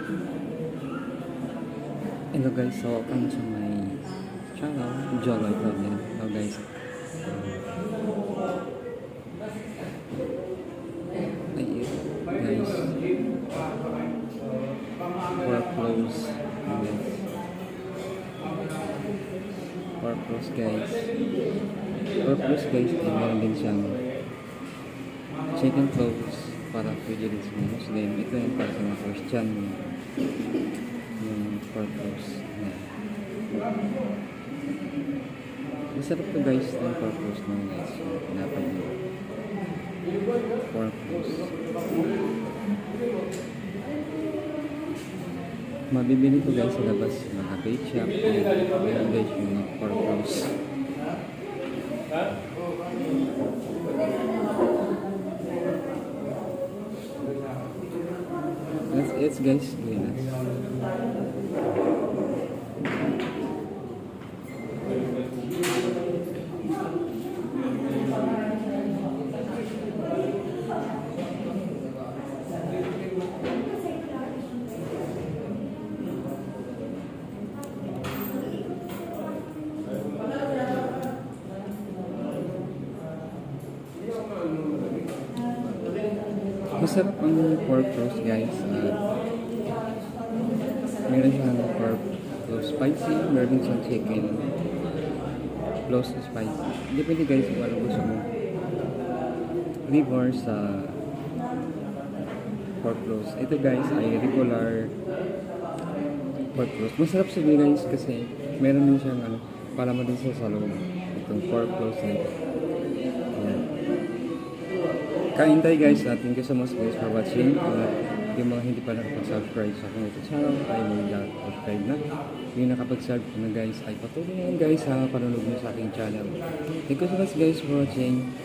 Hello guys, so welcome to my channel, Joloy Vlog yan. Hello guys. Ayun guys, for close guys. For close guys, ay meron din siyang chicken close para pwede din sa mga Muslim. Ito yung para sa mga Christian, yung pork close. Masarap to guys ng pork close na guys. Dapat yung pork close. Mabibili ko guys sa labas, mga bake shop. Ayan guys yung mga pork close. Let's guys, doing us. Masarap ang pork roast guys. Meron siyang pork roast spicy, meron siyang chicken roast spicy. Depende guys kung ano gusto mo. Flavor sa pork roast. Ito guys ay regular pork roast. Masarap siya guys kasi meron din siyang para mo din sa loob. Itong pork roast na ito. Ayan. Kain tayo guys. Thank you so much guys for watching. Yung mga hindi pa nakapag-subscribe sa aking YouTube channel ay mag-subscribe na. Yung nakapag-subscribe na guys ay patuloy na guys sa panonood nyo sa aking channel. Thank you so much guys for watching.